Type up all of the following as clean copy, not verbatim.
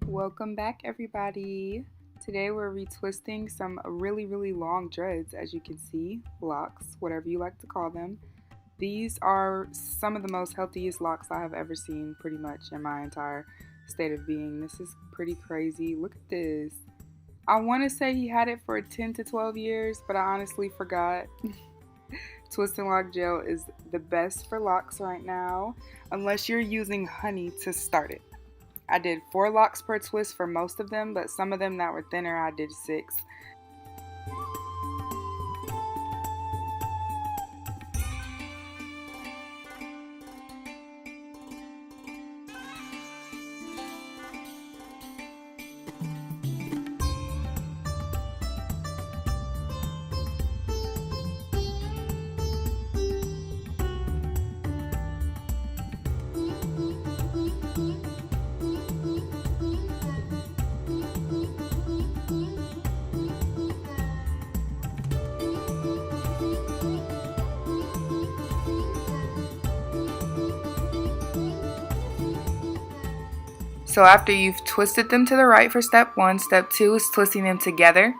Welcome back, everybody. Today we're retwisting some really long dreads, as you can see, locks, whatever you like to call them. These are some of the most healthiest locks I have ever seen, pretty much in my entire state of being. This is pretty crazy. Look at this. I want to say he had it for 10 to 12 years, but I honestly forgot. Twist and lock gel is the best for locks right now, unless you're using honey to start it. I did 4 locks per twist for most of them, but some of them that were thinner, I did 6. So after you've twisted them to the right for step 1, step 2 is twisting them together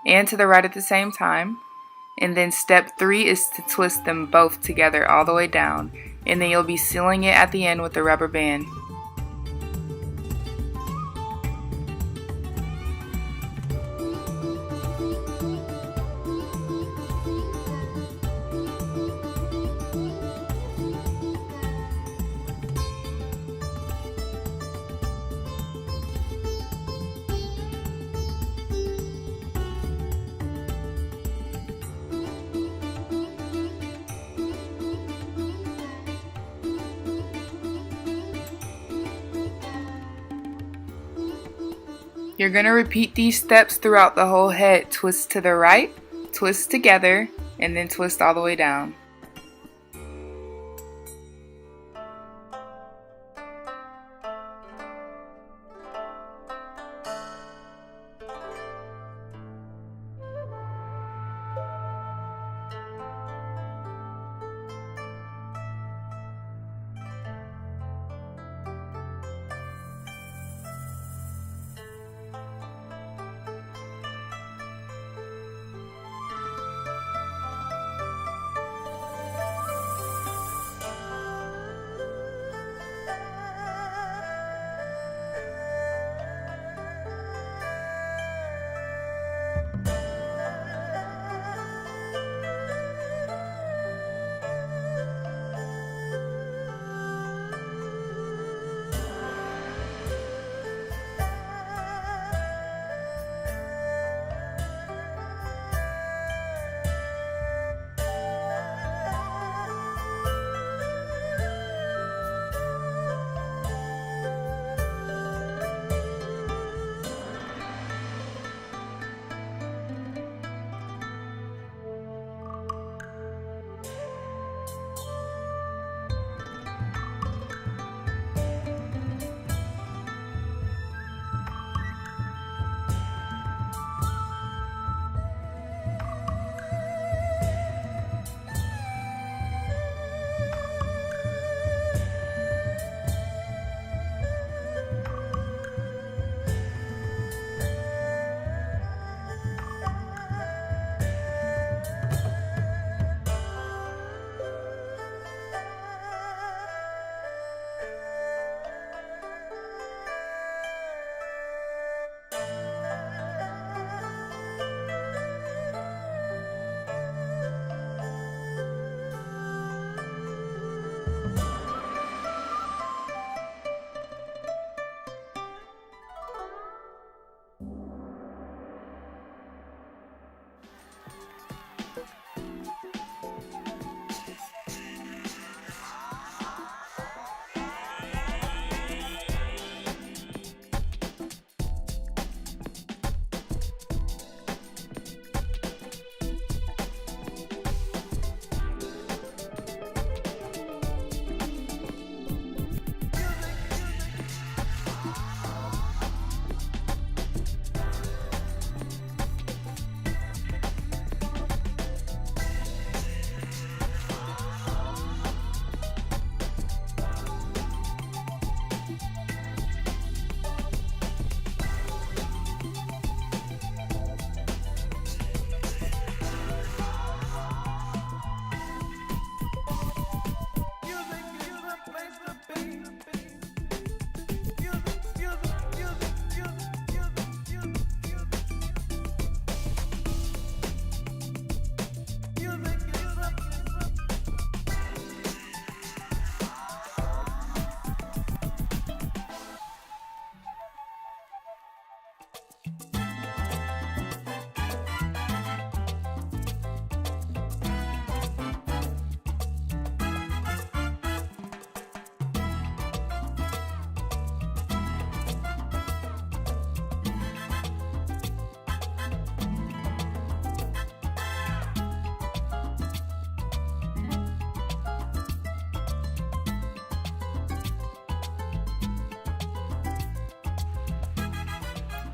and to the right at the same time. And then step 3 is to twist them both together all the way down. And then you'll be sealing it at the end with a rubber band. You're going to repeat these steps throughout the whole head. Twist to the right, twist together, and then twist all the way down.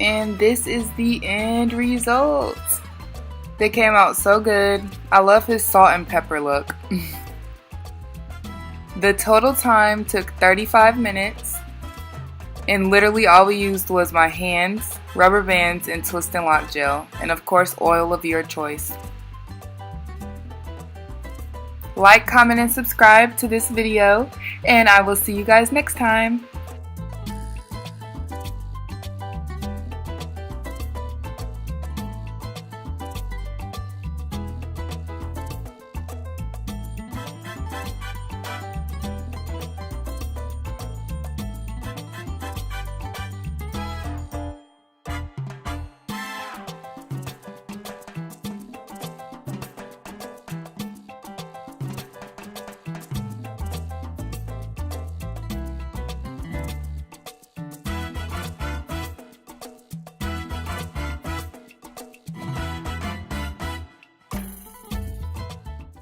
and this is the end result. They came out so good. I love his salt and pepper look. The total time took 35 minutes, and literally all we used was my hands, rubber bands, and twist and lock gel, and of course oil of your choice. Like, comment, and subscribe to this video, and I will see you guys next time.